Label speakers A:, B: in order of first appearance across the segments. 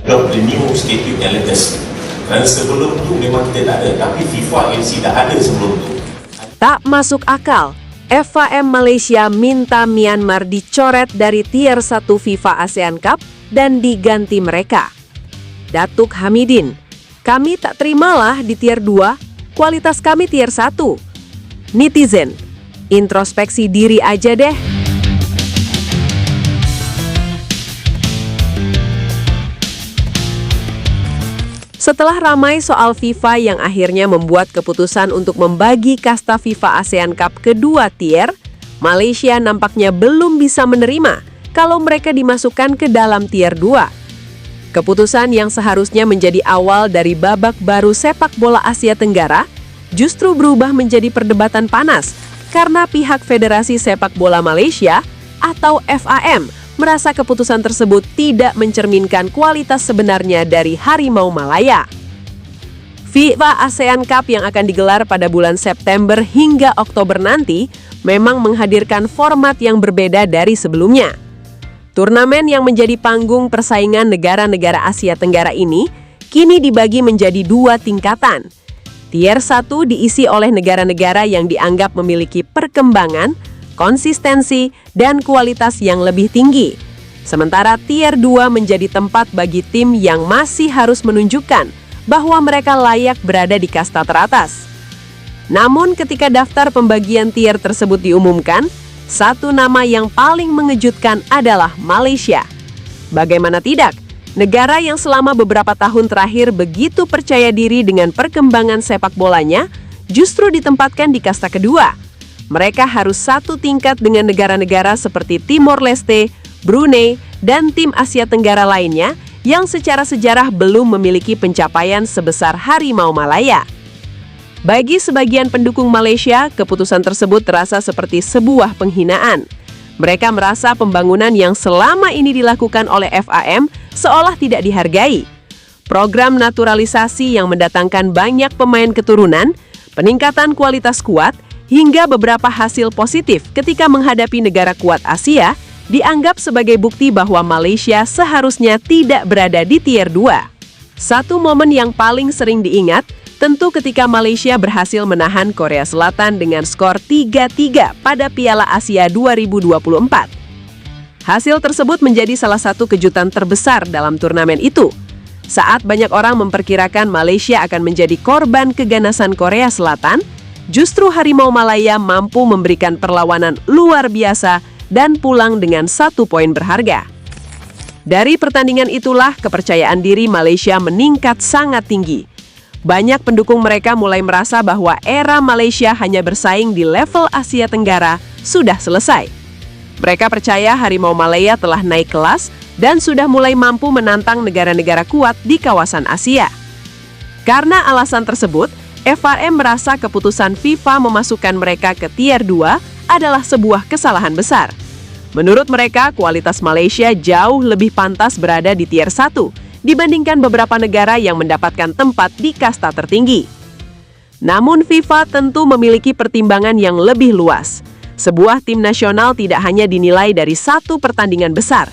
A: Blok the new statute yang latest. Kerana sebelum tu memang kita tak ada, tapi FIFA AFC dah ada sebelum tu.
B: Tak masuk akal, FAM Malaysia minta Myanmar dicoret dari Tier 1 FIFA ASEAN Cup dan diganti mereka. Datuk Hamidin, kami tak terimalah di Tier 2, kualitas kami Tier 1. Netizen, introspeksi diri aja deh. Setelah ramai soal FIFA yang akhirnya membuat keputusan untuk membagi kasta FIFA ASEAN Cup kedua tier, Malaysia nampaknya belum bisa menerima kalau mereka dimasukkan ke dalam Tier 2. Keputusan yang seharusnya menjadi awal dari babak baru sepak bola Asia Tenggara justru berubah menjadi perdebatan panas karena pihak Federasi Sepak Bola Malaysia atau FAM merasa keputusan tersebut tidak mencerminkan kualitas sebenarnya dari Harimau Malaya. FIFA ASEAN Cup yang akan digelar pada bulan September hingga Oktober nanti memang menghadirkan format yang berbeda dari sebelumnya. Turnamen yang menjadi panggung persaingan negara-negara Asia Tenggara ini kini dibagi menjadi dua tingkatan. Tier 1 diisi oleh negara-negara yang dianggap memiliki perkembangan, konsistensi, dan kualitas yang lebih tinggi. Sementara Tier 2 menjadi tempat bagi tim yang masih harus menunjukkan bahwa mereka layak berada di kasta teratas. Namun ketika daftar pembagian tier tersebut diumumkan, satu nama yang paling mengejutkan adalah Malaysia. Bagaimana tidak, negara yang selama beberapa tahun terakhir begitu percaya diri dengan perkembangan sepak bolanya justru ditempatkan di kasta kedua. Mereka harus satu tingkat dengan negara-negara seperti Timor Leste, Brunei, dan tim Asia Tenggara lainnya yang secara sejarah belum memiliki pencapaian sebesar Harimau Malaya. Bagi sebagian pendukung Malaysia, keputusan tersebut terasa seperti sebuah penghinaan. Mereka merasa pembangunan yang selama ini dilakukan oleh FAM seolah tidak dihargai. Program naturalisasi yang mendatangkan banyak pemain keturunan, peningkatan kualitas skuad, hingga beberapa hasil positif ketika menghadapi negara kuat Asia dianggap sebagai bukti bahwa Malaysia seharusnya tidak berada di Tier 2. Satu momen yang paling sering diingat tentu ketika Malaysia berhasil menahan Korea Selatan dengan skor 3-3 pada Piala Asia 2024. Hasil tersebut menjadi salah satu kejutan terbesar dalam turnamen itu. Saat banyak orang memperkirakan Malaysia akan menjadi korban keganasan Korea Selatan, justru Harimau Malaya mampu memberikan perlawanan luar biasa dan pulang dengan 1 poin berharga. Dari pertandingan itulah kepercayaan diri Malaysia meningkat sangat tinggi. Banyak pendukung mereka mulai merasa bahwa era Malaysia hanya bersaing di level Asia Tenggara sudah selesai. Mereka percaya Harimau Malaya telah naik kelas dan sudah mulai mampu menantang negara-negara kuat di kawasan Asia. Karena alasan tersebut, FAM merasa keputusan FIFA memasukkan mereka ke Tier 2 adalah sebuah kesalahan besar. Menurut mereka, kualitas Malaysia jauh lebih pantas berada di Tier 1 dibandingkan beberapa negara yang mendapatkan tempat di kasta tertinggi. Namun FIFA tentu memiliki pertimbangan yang lebih luas. Sebuah tim nasional tidak hanya dinilai dari satu pertandingan besar.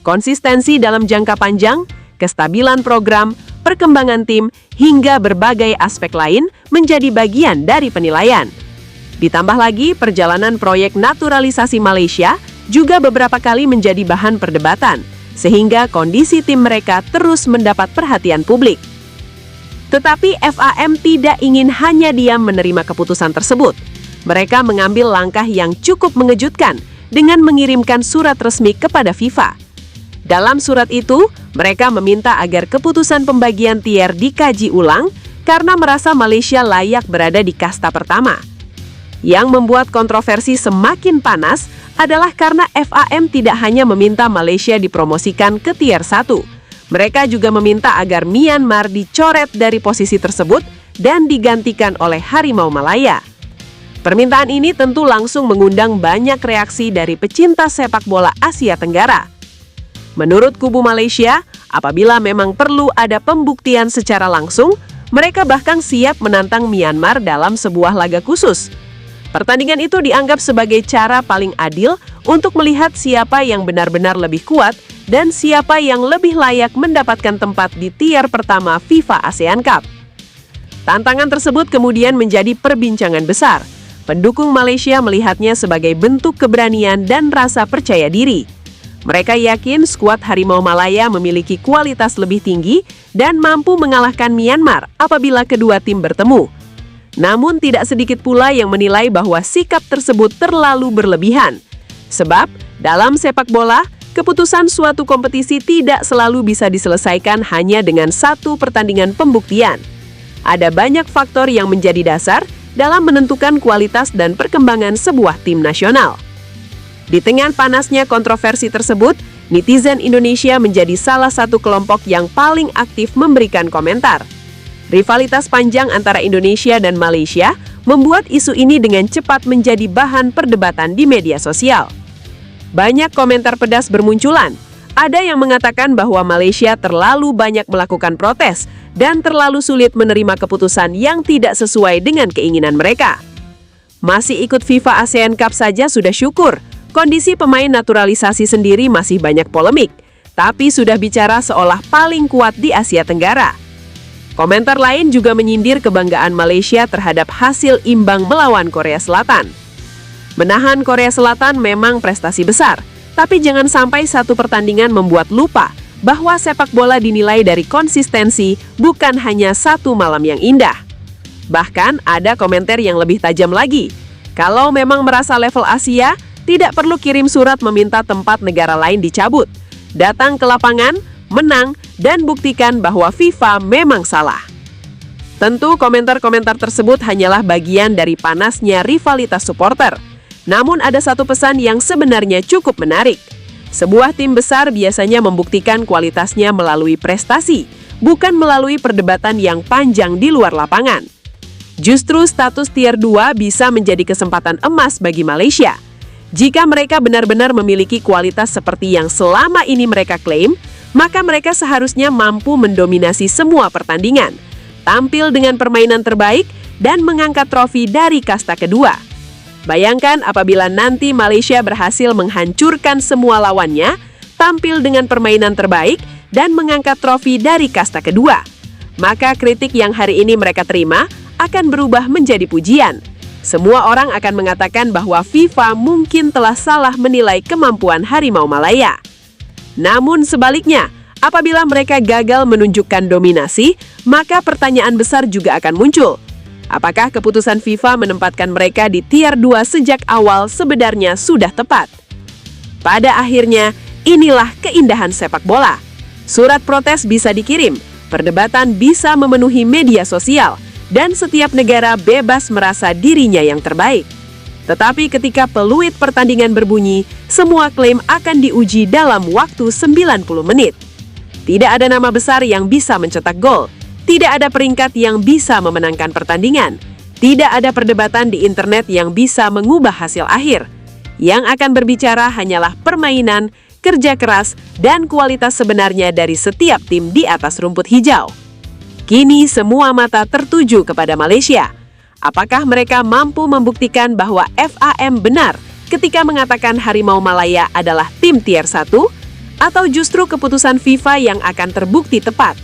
B: Konsistensi dalam jangka panjang, kestabilan program, perkembangan tim, hingga berbagai aspek lain menjadi bagian dari penilaian. Ditambah lagi, perjalanan proyek naturalisasi Malaysia juga beberapa kali menjadi bahan perdebatan, sehingga kondisi tim mereka terus mendapat perhatian publik. Tetapi FAM tidak ingin hanya diam menerima keputusan tersebut. Mereka mengambil langkah yang cukup mengejutkan dengan mengirimkan surat resmi kepada FIFA. Dalam surat itu, mereka meminta agar keputusan pembagian tier dikaji ulang karena merasa Malaysia layak berada di kasta pertama. Yang membuat kontroversi semakin panas adalah karena FAM tidak hanya meminta Malaysia dipromosikan ke Tier 1. Mereka juga meminta agar Myanmar dicoret dari posisi tersebut dan digantikan oleh Harimau Malaya. Permintaan ini tentu langsung mengundang banyak reaksi dari pecinta sepak bola Asia Tenggara. Menurut kubu Malaysia, apabila memang perlu ada pembuktian secara langsung, mereka bahkan siap menantang Myanmar dalam sebuah laga khusus. Pertandingan itu dianggap sebagai cara paling adil untuk melihat siapa yang benar-benar lebih kuat dan siapa yang lebih layak mendapatkan tempat di tier pertama FIFA ASEAN Cup. Tantangan tersebut kemudian menjadi perbincangan besar. Pendukung Malaysia melihatnya sebagai bentuk keberanian dan rasa percaya diri. Mereka yakin skuad Harimau Malaya memiliki kualitas lebih tinggi dan mampu mengalahkan Myanmar apabila kedua tim bertemu. Namun tidak sedikit pula yang menilai bahwa sikap tersebut terlalu berlebihan. Sebab, dalam sepak bola, keputusan suatu kompetisi tidak selalu bisa diselesaikan hanya dengan satu pertandingan pembuktian. Ada banyak faktor yang menjadi dasar dalam menentukan kualitas dan perkembangan sebuah tim nasional. Di tengah panasnya kontroversi tersebut, netizen Indonesia menjadi salah satu kelompok yang paling aktif memberikan komentar. Rivalitas panjang antara Indonesia dan Malaysia membuat isu ini dengan cepat menjadi bahan perdebatan di media sosial. Banyak komentar pedas bermunculan. Ada yang mengatakan bahwa Malaysia terlalu banyak melakukan protes dan terlalu sulit menerima keputusan yang tidak sesuai dengan keinginan mereka. Masih ikut FIFA ASEAN Cup saja sudah syukur. Kondisi pemain naturalisasi sendiri masih banyak polemik, tapi sudah bicara seolah paling kuat di Asia Tenggara. Komentar lain juga menyindir kebanggaan Malaysia terhadap hasil imbang melawan Korea Selatan. Menahan Korea Selatan memang prestasi besar, tapi jangan sampai satu pertandingan membuat lupa bahwa sepak bola dinilai dari konsistensi, bukan hanya satu malam yang indah. Bahkan ada komentar yang lebih tajam lagi. Kalau memang merasa level Asia, tidak perlu kirim surat meminta tempat negara lain dicabut. Datang ke lapangan, menang, dan buktikan bahwa FIFA memang salah. Tentu komentar-komentar tersebut hanyalah bagian dari panasnya rivalitas supporter. Namun ada satu pesan yang sebenarnya cukup menarik. Sebuah tim besar biasanya membuktikan kualitasnya melalui prestasi, bukan melalui perdebatan yang panjang di luar lapangan. Justru status tier 2 bisa menjadi kesempatan emas bagi Malaysia. Jika mereka benar-benar memiliki kualitas seperti yang selama ini mereka klaim, maka mereka seharusnya mampu mendominasi semua pertandingan, tampil dengan permainan terbaik, dan mengangkat trofi dari kasta kedua. Bayangkan apabila nanti Malaysia berhasil menghancurkan semua lawannya, tampil dengan permainan terbaik, dan mengangkat trofi dari kasta kedua. Maka kritik yang hari ini mereka terima akan berubah menjadi pujian. Semua orang akan mengatakan bahwa FIFA mungkin telah salah menilai kemampuan Harimau Malaya. Namun sebaliknya, apabila mereka gagal menunjukkan dominasi, maka pertanyaan besar juga akan muncul. Apakah keputusan FIFA menempatkan mereka di tier 2 sejak awal sebenarnya sudah tepat? Pada akhirnya, inilah keindahan sepak bola. Surat protes bisa dikirim, perdebatan bisa memenuhi media sosial, dan setiap negara bebas merasa dirinya yang terbaik. Tetapi ketika peluit pertandingan berbunyi, semua klaim akan diuji dalam waktu 90 menit. Tidak ada nama besar yang bisa mencetak gol. Tidak ada peringkat yang bisa memenangkan pertandingan. Tidak ada perdebatan di internet yang bisa mengubah hasil akhir. Yang akan berbicara hanyalah permainan, kerja keras, dan kualitas sebenarnya dari setiap tim di atas rumput hijau. Kini semua mata tertuju kepada Malaysia. Apakah mereka mampu membuktikan bahwa FAM benar ketika mengatakan Harimau Malaya adalah tim tier 1? Atau justru keputusan FIFA yang akan terbukti tepat?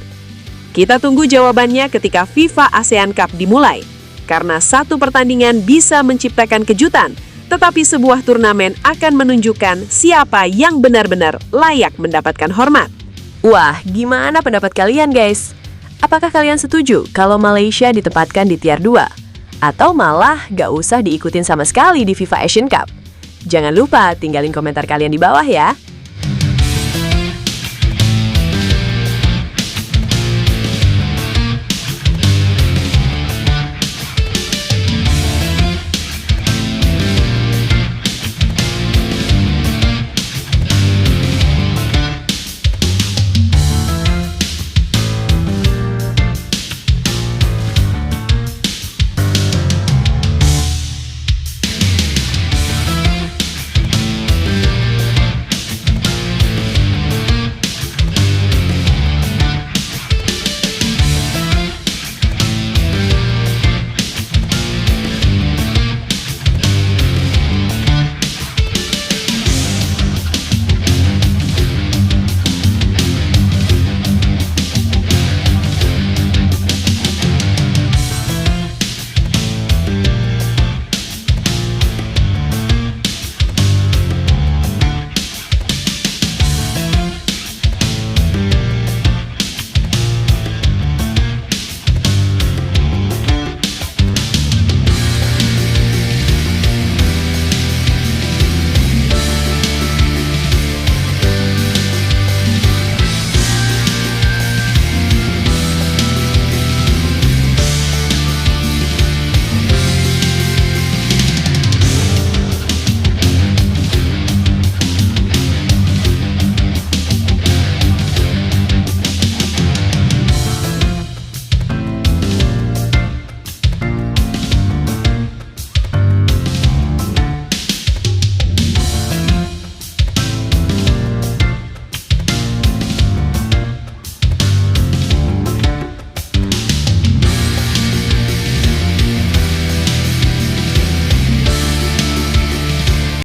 B: Kita tunggu jawabannya ketika FIFA ASEAN Cup dimulai. Karena satu pertandingan bisa menciptakan kejutan, tetapi sebuah turnamen akan menunjukkan siapa yang benar-benar layak mendapatkan hormat.
C: Wah, gimana pendapat kalian guys? Apakah kalian setuju kalau Malaysia ditempatkan di tier 2? Atau malah gak usah diikutin sama sekali di FIFA Asian Cup? Jangan lupa tinggalin komentar kalian di bawah ya.